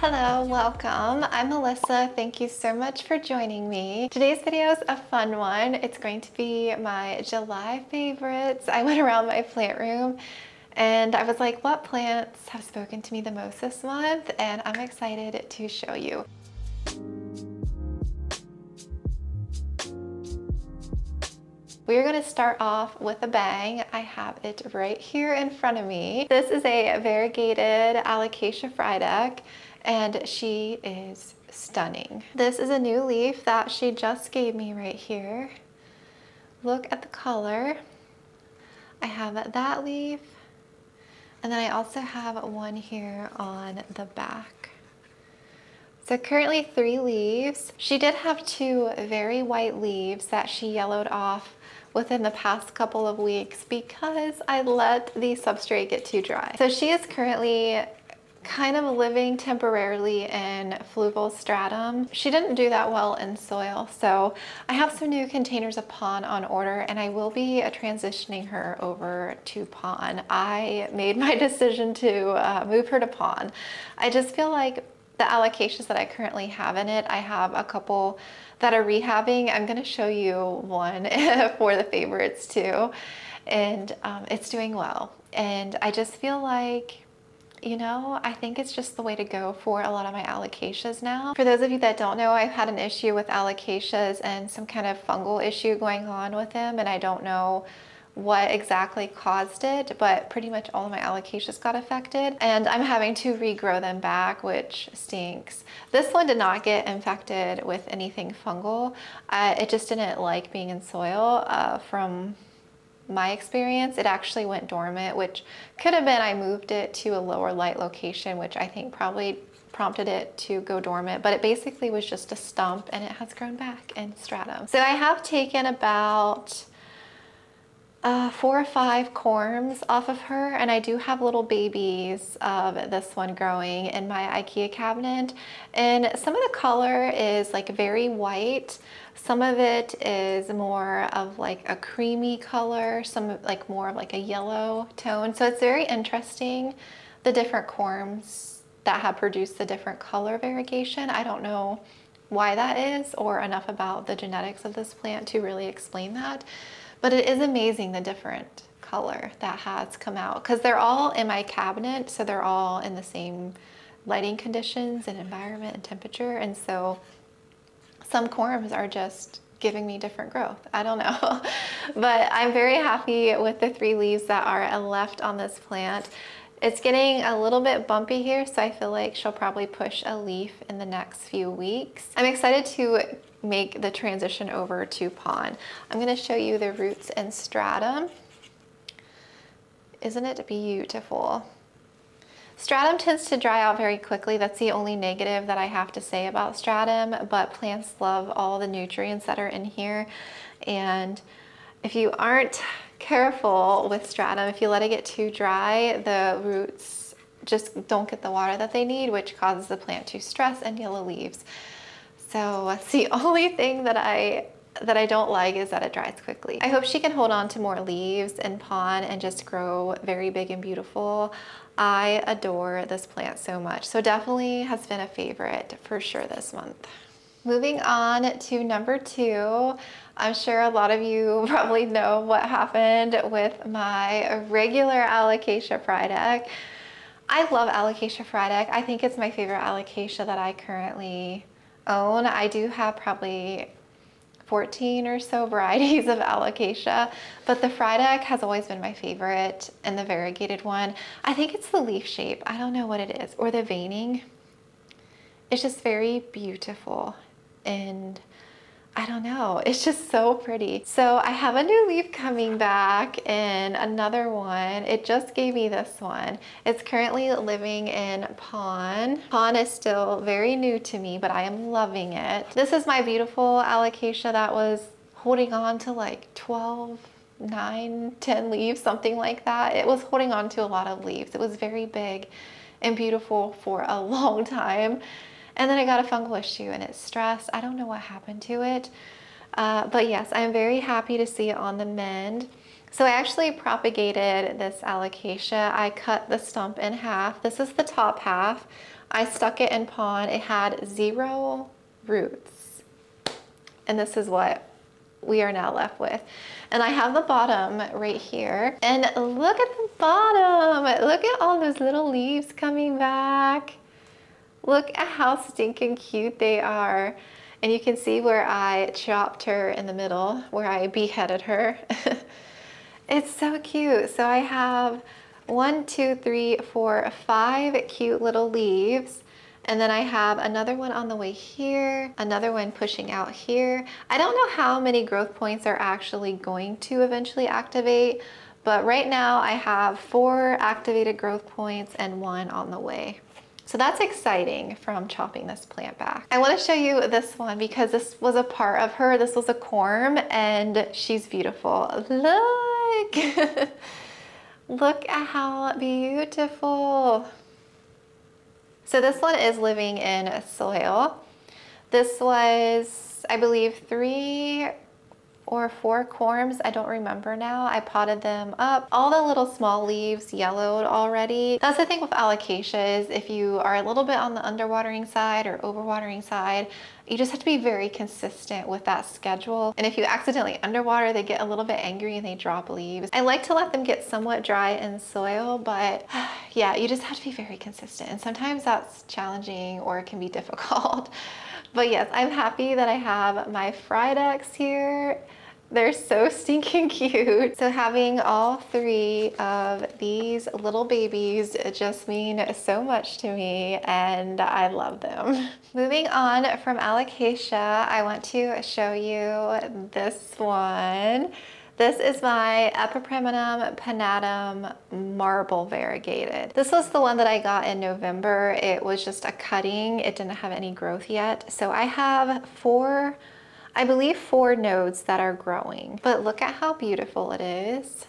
Hello, welcome. I'm Melissa. Thank you so much for joining me. Today's video is a fun one. It's going to be my July favorites. I went around my plant room and I was like, what plants have spoken to me the most this month? And I'm excited to show you. We're going to start off with a bang. I have it right here in front of me. This is a variegated Alocasia Frydek, and she is stunning. This is a new leaf that she just gave me right here. Look at the color. I have that leaf, and then I also have one here on the back. So currently 3 leaves. She did have 2 very white leaves that she yellowed off within the past couple of weeks because I let the substrate get too dry. So she is currently kind of living temporarily in Fluval Stratum. She didn't do that well in soil, so I have some new containers of pond on order and I will be transitioning her over to pond. I made my decision to move her to pond. I just feel like the alocasias that I currently have in it, I have a couple that are rehabbing. I'm gonna show you one for the favorites too. And it's doing well. And I just feel like, you know, I think it's just the way to go for a lot of my alocasias now. For those of you that don't know, I've had an issue with alocasias and some kind of fungal issue going on with them, and I don't know what exactly caused it, but pretty much all of my alocasias got affected and I'm having to regrow them back, which stinks. This one did not get infected with anything fungal. It just didn't like being in soil. From my experience, it actually went dormant, which could have been I moved it to a lower light location, which I think probably prompted it to go dormant, but it basically was just a stump and it has grown back in stratum. So I have taken about 4 or 5 corms off of her, and I do have little babies of this one growing in my Ikea cabinet, and some of the color is like very white, some of it is more of like a creamy color, some like more of like a yellow tone. So it's very interesting, the different corms that have produced the different color variegation. I don't know why that is or enough about the genetics of this plant to really explain that. But it is amazing the different color that has come out because they're all in my cabinet, so they're all in the same lighting conditions and environment and temperature, and so some corms are just giving me different growth. I don't know. But I'm very happy with the 3 leaves that are left on this plant. It's getting a little bit bumpy here, so I feel like she'll probably push a leaf in the next few weeks. I'm excited to make the transition over to pond. I'm going to show you the roots in stratum. Isn't it beautiful? Stratum tends to dry out very quickly. That's the only negative that I have to say about stratum, but plants love all the nutrients that are in here. And if you aren't careful with stratum, if you let it get too dry, the roots just don't get the water that they need, which causes the plant to stress and yellow leaves. So that's the only thing that I don't like, is that it dries quickly. I hope she can hold on to more leaves in pond and just grow very big and beautiful. I adore this plant so much. So definitely has been a favorite for sure this month. Moving on to number 2, I'm sure a lot of you probably know what happened with my regular Alocasia Frydek. I love Alocasia Frydek. I think it's my favorite Alocasia that I currently own. I do have probably 14 or so varieties of Alocasia, but the Frydek has always been my favorite, and the variegated one. I think it's the leaf shape. I don't know what it is, or the veining. It's just very beautiful. And I don't know, it's just so pretty. So I have a new leaf coming back and another one. It just gave me this one. It's currently living in pond. Pond is still very new to me, but I am loving it. This is my beautiful Alocasia that was holding on to like 12, 9, 10 leaves, something like that. It was holding on to a lot of leaves. It was very big and beautiful for a long time. And then I got a fungal issue and it's stressed. I don't know what happened to it. But yes, I'm very happy to see it on the mend. So I actually propagated this alocasia. I cut the stump in half. This is the top half. I stuck it in pond. It had 0 roots. And this is what we are now left with. And I have the bottom right here. And look at the bottom. Look at all those little leaves coming back. Look at how stinking cute they are. And you can see where I chopped her in the middle, where I beheaded her. It's so cute. So I have 1, 2, 3, 4, 5 cute little leaves. And then I have another one on the way here, another one pushing out here. I don't know how many growth points are actually going to eventually activate, but right now I have 4 activated growth points and 1 on the way. So that's exciting from chopping this plant back. I want to show you this one because this was a part of her. This was a corm and she's beautiful. Look! Look at how beautiful. So this one is living in soil. This was, I believe, 3 or 4 corms. I don't remember now. I potted them up. All the little small leaves yellowed already. That's the thing with alocasia is if you are a little bit on the underwatering side or overwatering side, you just have to be very consistent with that schedule. And if you accidentally underwater, they get a little bit angry and they drop leaves. I like to let them get somewhat dry in soil, but yeah, you just have to be very consistent. And sometimes that's challenging or it can be difficult. But yes, I'm happy that I have my Frydeks here. They're so stinking cute. So having all 3 of these little babies just mean so much to me and I love them. Moving on from alocasia, I want to show you this one. This is my Epipremnum pinnatum marble variegated. This was the one that I got in November. It was just a cutting. It didn't have any growth yet. So I have 4, I believe 4 nodes that are growing. But look at how beautiful it is.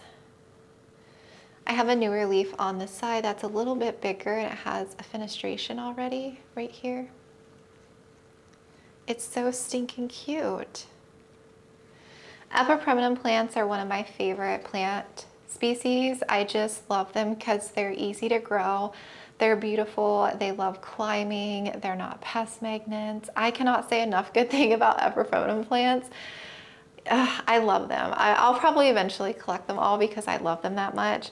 I have a newer leaf on this side that's a little bit bigger and it has a fenestration already right here. It's so stinking cute. Epipremnum plants are one of my favorite plant species. I just love them because they're easy to grow. They're beautiful. They love climbing. They're not pest magnets. I cannot say enough good thing about Epipremnum plants. I love them. I'll probably eventually collect them all because I love them that much.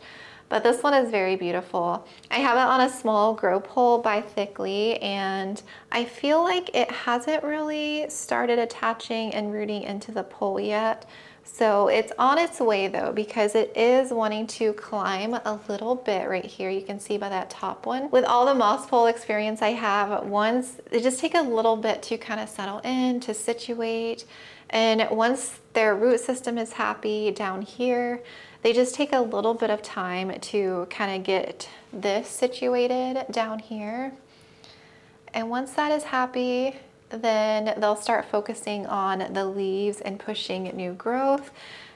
But this one is very beautiful. I have it on a small grow pole by Thiccly, and I feel like it hasn't really started attaching and rooting into the pole yet. So it's on its way though, because it is wanting to climb a little bit right here. You can see by that top one. With all the moss pole experience I have, they just take a little bit to kind of settle in, to situate. And once their root system is happy down here, they just take a little bit of time to kind of get this situated down here. And once that is happy, then they'll start focusing on the leaves and pushing new growth,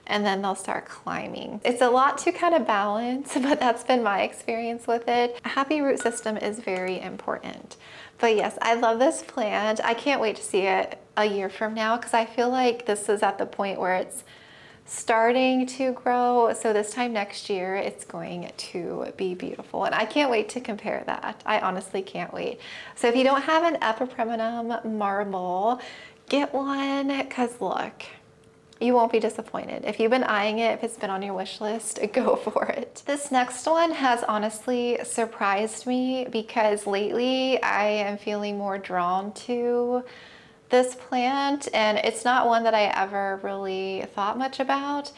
and then they'll start climbing. It's a lot to kind of balance, but that's been my experience with it. A happy root system is very important. But yes, I love this plant. I can't wait to see it a year from now because I feel like this is at the point where it's starting to grow. So this time next year, it's going to be beautiful. And I can't wait to compare that. I honestly can't wait. So if you don't have an Epipremnum marble, get one because look, you won't be disappointed. If you've been eyeing it, if it's been on your wish list, go for it. This next one has honestly surprised me because lately I am feeling more drawn to this plant, and it's not one that I ever really thought much about.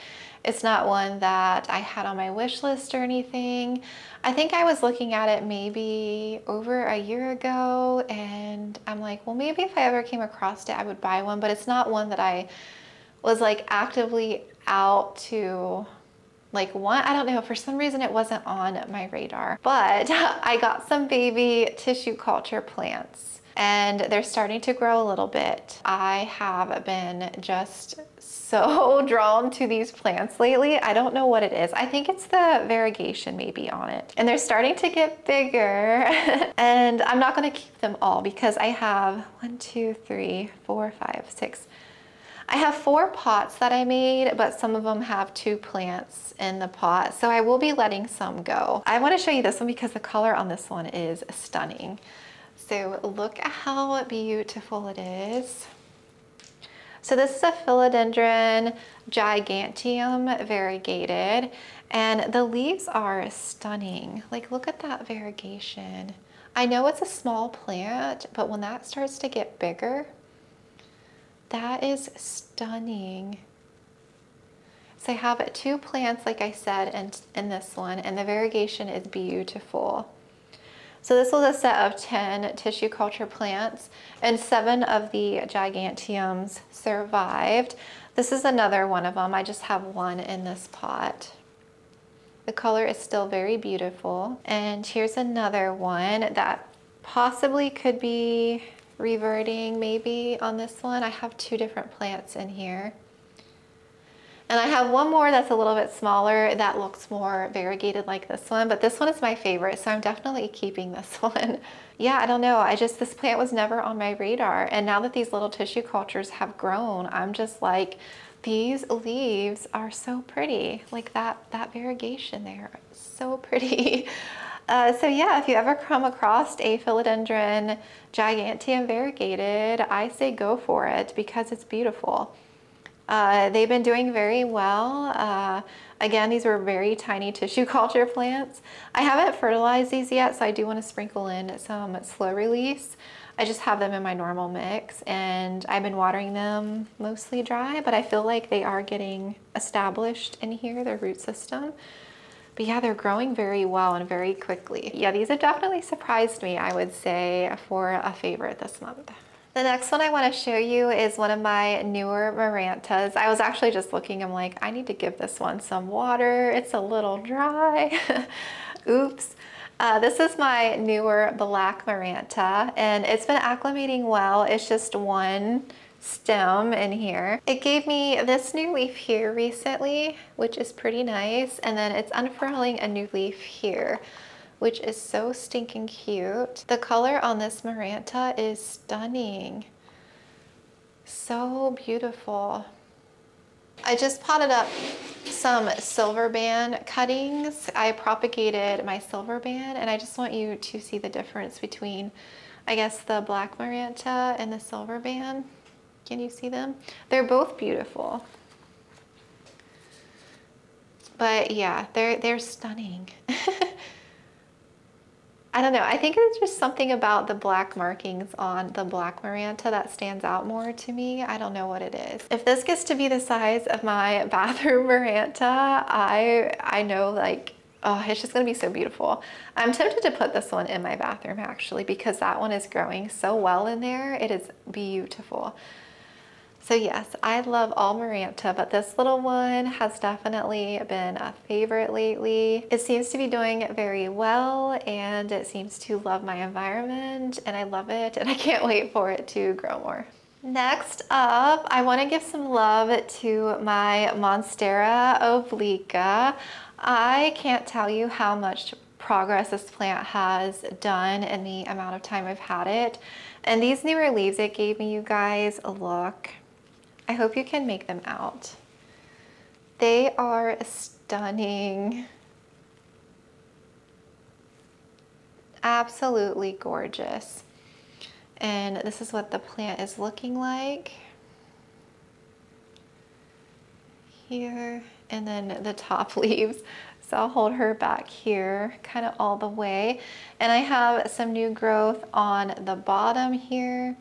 It's not one that I had on my wish list or anything. I think I was looking at it maybe over a year ago, and I'm like, well, maybe if I ever came across it, I would buy one, but it's not one that I was like actively out to like want. I don't know, for some reason it wasn't on my radar, but I got some baby tissue culture plants and they're starting to grow a little bit. I have been just so drawn to these plants lately. I don't know what it is. I think it's the variegation maybe on it. And they're starting to get bigger and I'm not gonna keep them all because I have 1, 2, 3, 4, 5, 6. I have 4 pots that I made, but some of them have 2 plants in the pot, so I will be letting some go. I want to show you this one because the color on this one is stunning. So look at how beautiful it is. So this is a Philodendron Giganteum Variegated, and the leaves are stunning. Like, look at that variegation. I know it's a small plant, but when that starts to get bigger, that is stunning. So I have 2 plants, like I said, in this one, and the variegation is beautiful. So this was a set of 10 tissue culture plants, and 7 of the Giganteums survived. This is another one of them. I just have 1 in this pot. The color is still very beautiful. And here's another one that possibly could be reverting maybe on this one. I have 2 different plants in here. And I have 1 more that's a little bit smaller that looks more variegated like this one, but this one is my favorite, so I'm definitely keeping this one. Yeah, I don't know, this plant was never on my radar, and now that these little tissue cultures have grown, I'm just like, these leaves are so pretty. Like that variegation there, so pretty. So yeah, if you ever come across a Philodendron Giganteum Variegated, I say go for it because it's beautiful. They've been doing very well. Again, these were very tiny tissue culture plants. I haven't fertilized these yet, so I do want to sprinkle in some slow release. I just have them in my normal mix, and I've been watering them mostly dry, but I feel like they are getting established in here, their root system. But yeah, they're growing very well and very quickly. Yeah, these have definitely surprised me, I would say, for a favorite this month. The next one I want to show you is one of my newer Marantas. I was actually just looking, I'm like, I need to give this one some water. It's a little dry. Oops. This is my newer black Maranta, and it's been acclimating well. It's just 1 stem in here. It gave me this new leaf here recently, which is pretty nice, and then it's unfurling a new leaf here, which is so stinking cute. The color on this Maranta is stunning. So beautiful. I just potted up some silver band cuttings. I propagated my silver band, and I just want you to see the difference between, I guess, the black Maranta and the silver band. Can you see them? They're both beautiful. But yeah, they're stunning. I don't know, I think it's just something about the black markings on the black Maranta that stands out more to me. I don't know what it is. If this gets to be the size of my bathroom Maranta, I know, like, oh, it's just gonna be so beautiful. I'm tempted to put this one in my bathroom actually, because that one is growing so well in there. It is beautiful. So yes, I love all Maranta, but this little one has definitely been a favorite lately. It seems to be doing very well, and it seems to love my environment, and I love it, and I can't wait for it to grow more. Next up, I want to give some love to my Monstera Obliqua. I can't tell you how much progress this plant has done in the amount of time I've had it. And these newer leaves it gave me, you guys, look. I hope you can make them out. They are stunning. Absolutely gorgeous. And this is what the plant is looking like. Here, and then the top leaves. So I'll hold her back here, kind of all the way. And I have some new growth on the bottom here,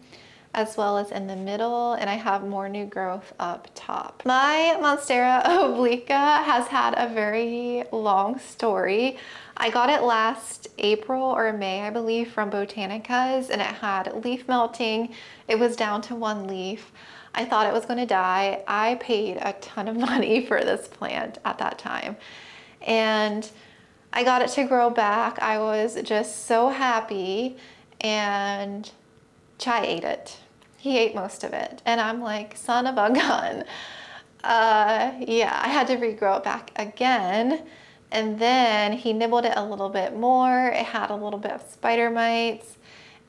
as well as in the middle, and I have more new growth up top. My Monstera Obliqua has had a very long story. I got it last April or May, I believe, from Botanica's, and it had leaf melting. It was down to 1 leaf. I thought it was gonna die. I paid a ton of money for this plant at that time, and I got it to grow back. I was just so happy, and Chai ate it. He ate most of it. And I'm like, son of a gun. Yeah, I had to regrow it back again. And then he nibbled it a little bit more. It had a little bit of spider mites.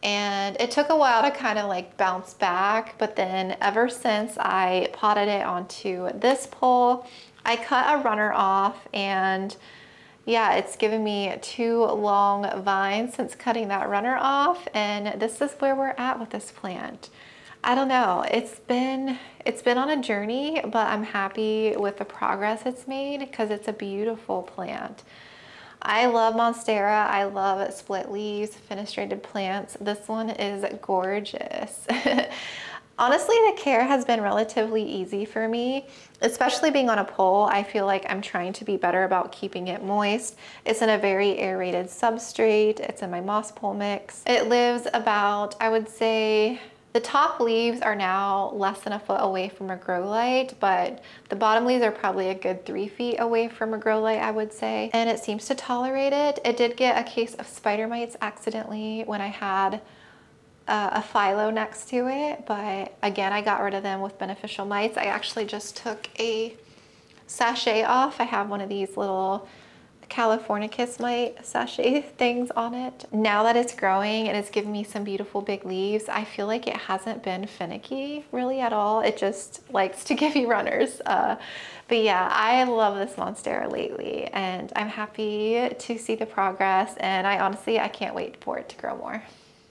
And it took a while to kind of like bounce back, but then ever since I potted it onto this pole, I cut a runner off, and yeah, it's given me 2 long vines since cutting that runner off, and this is where we're at with this plant. I don't know, it's been on a journey, but I'm happy with the progress it's made because it's a beautiful plant. I love Monstera. I love split leaves, fenestrated plants. This one is gorgeous. Honestly, the care has been relatively easy for me, especially being on a pole. I feel like I'm trying to be better about keeping it moist. It's in a very aerated substrate. It's in my moss pole mix. It lives about, I would say, the top leaves are now less than a foot away from a grow light, but the bottom leaves are probably a good 3 feet away from a grow light, I would say. And it seems to tolerate it. It did get a case of spider mites accidentally when I had a phyllo next to it, but again, I got rid of them with beneficial mites. I actually just took a sachet off. I have one of these little Californicus mite sachet things on it. Now that it's growing and it's giving me some beautiful big leaves, I feel like it hasn't been finicky really at all. It just likes to give you runners. But yeah, I love this Monstera lately, and I'm happy to see the progress, and I can't wait for it to grow more.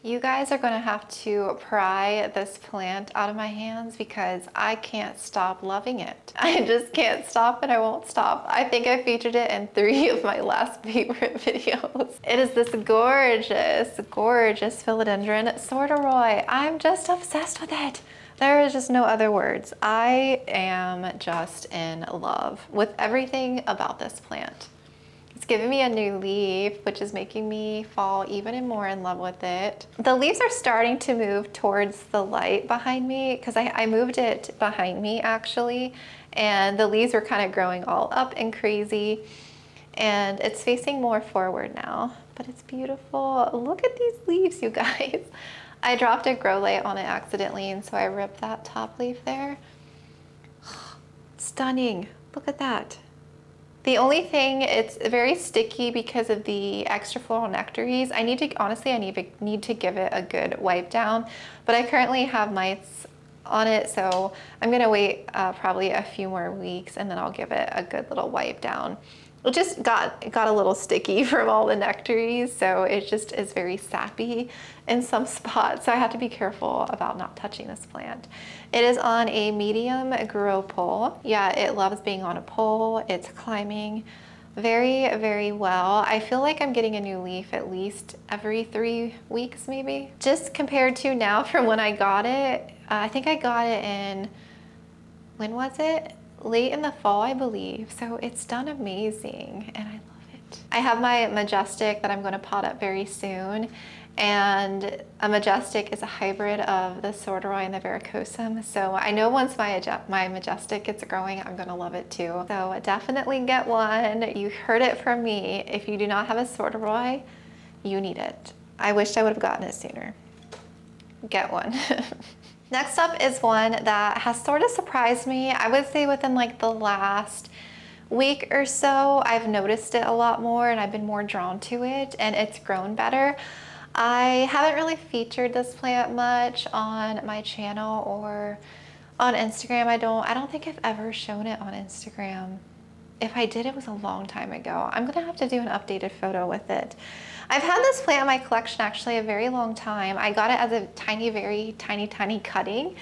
You guys are gonna have to pry this plant out of my hands because I can't stop loving it. I just can't stop, and I won't stop. I think I featured it in 3 of my last favorite videos. It is this gorgeous, gorgeous Philodendron Sodiroi. I'm just obsessed with it. There is just no other words. I am just in love with everything about this plant. It's giving me a new leaf, which is making me fall even more in love with it. The leaves are starting to move towards the light behind me because I moved it behind me actually, and the leaves were kind of growing all up and crazy, and it's facing more forward now, but it's beautiful. Look at these leaves, you guys. I dropped a grow light on it accidentally, and so I ripped that top leaf there. Stunning, look at that. The only thing, it's very sticky because of the extra floral nectaries. I need to give it a good wipe down, but I currently have mites on it, so I'm gonna wait probably a few more weeks, and then I'll give it a good little wipe down. It just got a little sticky from all the nectaries, so it just is very sappy in some spots, so I have to be careful about not touching this plant. It is on a medium grow pole. Yeah, it loves being on a pole. It's climbing very, very well. I feel like I'm getting a new leaf at least every 3 weeks maybe. Just compared to now from when I got it, I think I got it in, when was it? Late in the fall, I believe. So it's done amazing, and I love it. I have my Majestic that I'm going to pot up very soon, and a Majestic is a hybrid of the Sodiroi and the Varicosum. So I know once my Majestic gets growing, I'm going to love it too. So definitely get one. You heard it from me. If you do not have a Sodiroi, you need it. I wished I would have gotten it sooner. Get one. Next up is one that has sort of surprised me. I would say within like the last week or so, I've noticed it a lot more, and I've been more drawn to it, and it's grown better. I haven't really featured this plant much on my channel or on Instagram. I don't think I've ever shown it on Instagram. If I did, it was a long time ago. I'm gonna have to do an updated photo with it. I've had this plant in my collection actually a very long time. I got it as a very tiny cutting,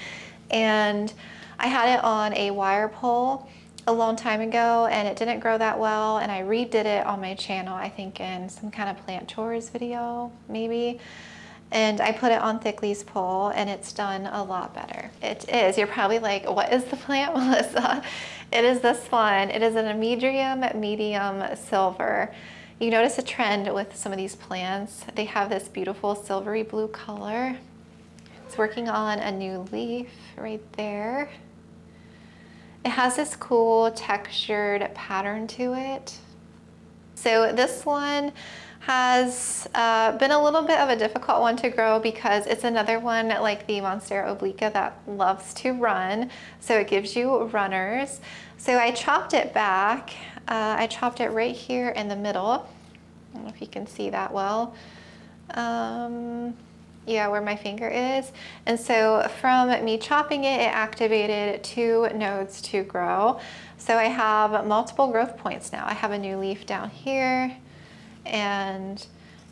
and I had it on a wire pole a long time ago, and it didn't grow that well, and I redid it on my channel, I think in some kind of plant tours video, maybe. And I put it on Thiccly's pole, and it's done a lot better. It is. You're probably like, what is the plant, Melissa? It is this one. It is an Amydrium medium silver. You notice a trend with some of these plants. They have this beautiful silvery blue color. It's working on a new leaf right there. It has this cool textured pattern to it. So this one has been a little bit of a difficult one to grow because it's another one like the Monstera Obliqua that loves to run. So it gives you runners. So I chopped it back. I chopped it right here in the middle. I don't know if you can see that well. yeah, where my finger is. And so from me chopping it, it activated 2 nodes to grow. So I have multiple growth points now. I have a new leaf down here, and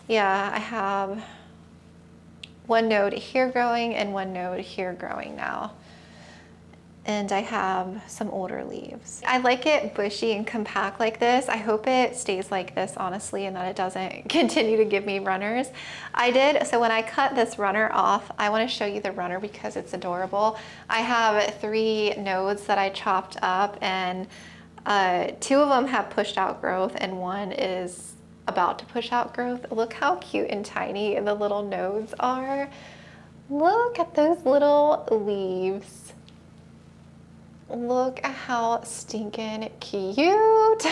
yeah, I have 1 node here growing and 1 node here growing now. And I have some older leaves. I like it bushy and compact like this. I hope it stays like this, honestly, and that it doesn't continue to give me runners. So when I cut this runner off, I wanna show you the runner because it's adorable. I have 3 nodes that I chopped up, and 2 of them have pushed out growth and 1 is about to push out growth. Look how cute and tiny the little nodes are. Look at those little leaves. Look at how stinking cute.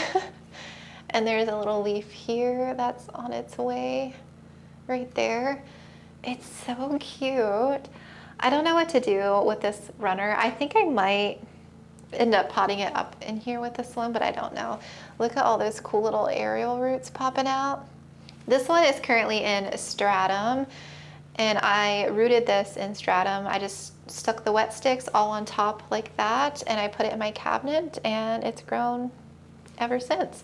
And there's a little leaf here that's on its way right there. It's so cute. I don't know what to do with this runner. I think I might end up potting it up in here with this one, but I don't know. Look at all those cool little aerial roots popping out. This one is currently in stratum, and I rooted this in stratum. I just stuck the wet sticks all on top like that, and I put it in my cabinet, and it's grown ever since.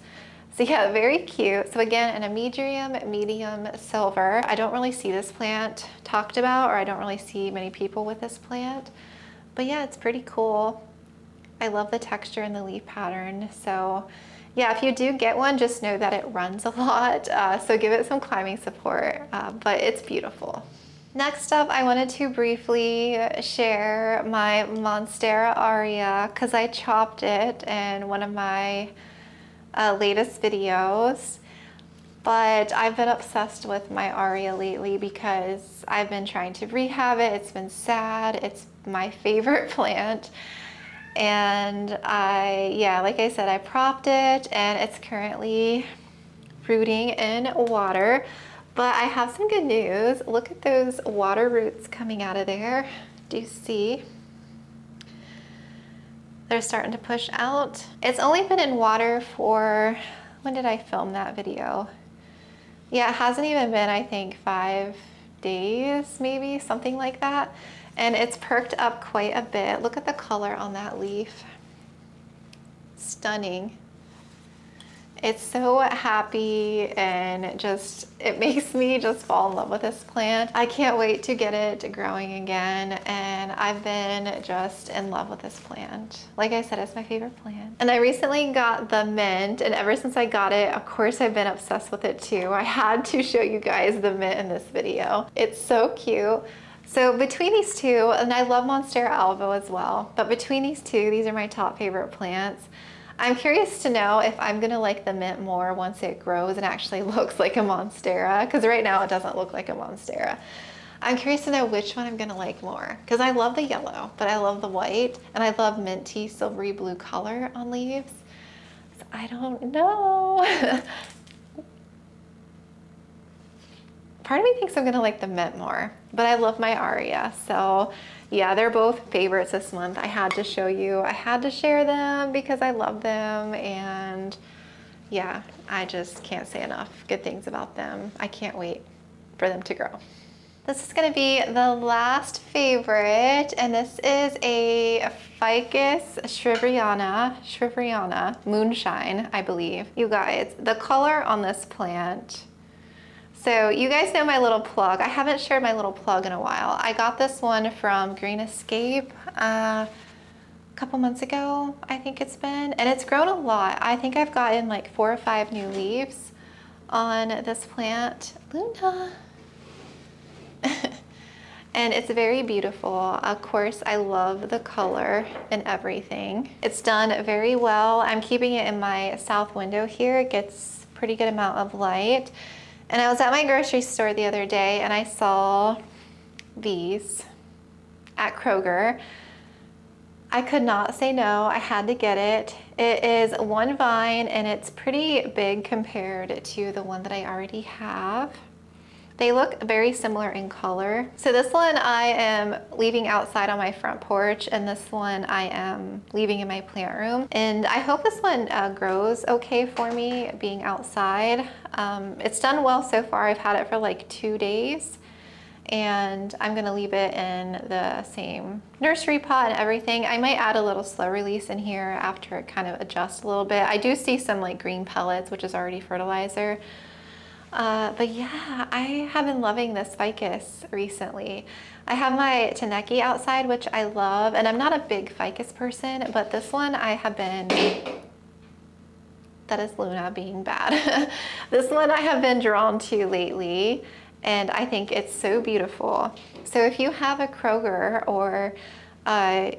So yeah, very cute. So again, an Amydrium medium silver. I don't really see this plant talked about, or I don't really see many people with this plant, but yeah, it's pretty cool. I love the texture and the leaf pattern. So yeah, if you do get one, just know that it runs a lot, so give it some climbing support, but it's beautiful. Next up, I wanted to briefly share my Monstera Aurea because I chopped it in one of my latest videos. But I've been obsessed with my Aurea lately because I've been trying to rehab it. It's been sad. It's my favorite plant. And like I said, I propped it and it's currently rooting in water. But I have some good news. Look at those water roots coming out of there. Do you see? They're starting to push out. It's only been in water for, when did I film that video? Yeah, it hasn't even been, I think, 5 days, maybe, something like that. And it's perked up quite a bit. Look at the color on that leaf. Stunning. It's so happy, and just, it makes me just fall in love with this plant. I can't wait to get it growing again, and I've been just in love with this plant. Like I said, it's my favorite plant. And I recently got the mint, and ever since I got it, of course, I've been obsessed with it too. I had to show you guys the mint in this video. It's so cute. So between these two, and I love Monstera alvo as well, but between these two, these are my top favorite plants. I'm curious to know if I'm gonna like the mint more once it grows and actually looks like a Monstera, because right now it doesn't look like a Monstera. I'm curious to know which one I'm gonna like more, because I love the yellow, but I love the white, and I love minty silvery blue color on leaves. So I don't know. Part of me thinks I'm gonna like the mint more, but I love my Aurea. So yeah, they're both favorites this month. I had to show you, I had to share them because I love them, and yeah, I just can't say enough good things about them. I can't wait for them to grow. This is gonna be the last favorite, and this is a Ficus Shivereana Moonshine, I believe. You guys, the color on this plant. So you guys know my little plug. I haven't shared my little plug in a while. I got this one from Green Escape a couple months ago, I think it's been, and it's grown a lot. I think I've gotten like 4 or 5 new leaves on this plant. Luna. And it's very beautiful. Of course, I love the color and everything. It's done very well. I'm keeping it in my south window here. It gets a pretty good amount of light. And I was at my grocery store the other day and I saw these at Kroger. I could not say no, I had to get it. It is one vine and it's pretty big compared to the one that I already have. They look very similar in color. So this one I am leaving outside on my front porch, and this one I am leaving in my plant room. And I hope this one grows okay for me being outside. It's done well so far. I've had it for like 2 days. and I'm gonna leave it in the same nursery pot and everything. I might add a little slow release in here after it kind of adjusts a little bit. I do see some like green pellets, which is already fertilizer. But yeah, I have been loving this ficus recently. I have my Thiccly outside, which I love, and I'm not a big ficus person, but this one I have been, that is Luna being bad. This one I have been drawn to lately, and I think it's so beautiful. So if you have a Kroger or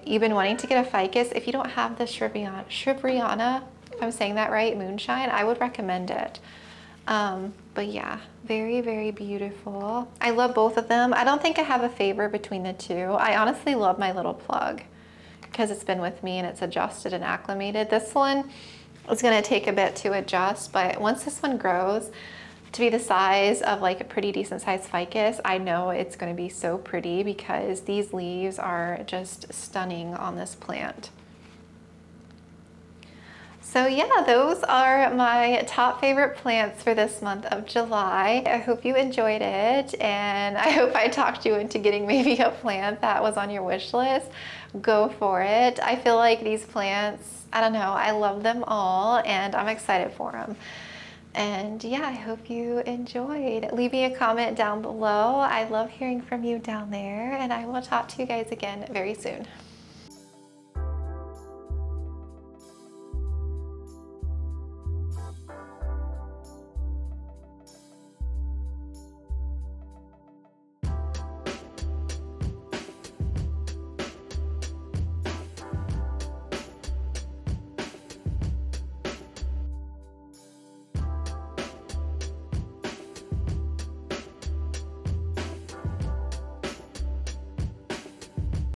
you've been wanting to get a ficus, if you don't have the Shivereana, if I'm saying that right, Moonshine, I would recommend it. But yeah, very, very beautiful. I love both of them. I don't think I have a favorite between the two. I honestly love my little plug because it's been with me and it's adjusted and acclimated. This one is gonna take a bit to adjust, but once this one grows to be the size of like a pretty decent sized ficus, I know it's gonna be so pretty because these leaves are just stunning on this plant. So yeah, those are my top favorite plants for this month of July. I hope you enjoyed it, and I hope I talked you into getting maybe a plant that was on your wish list. Go for it. I feel like these plants, I don't know, I love them all and I'm excited for them. And yeah, I hope you enjoyed. Leave me a comment down below. I love hearing from you down there, and I will talk to you guys again very soon.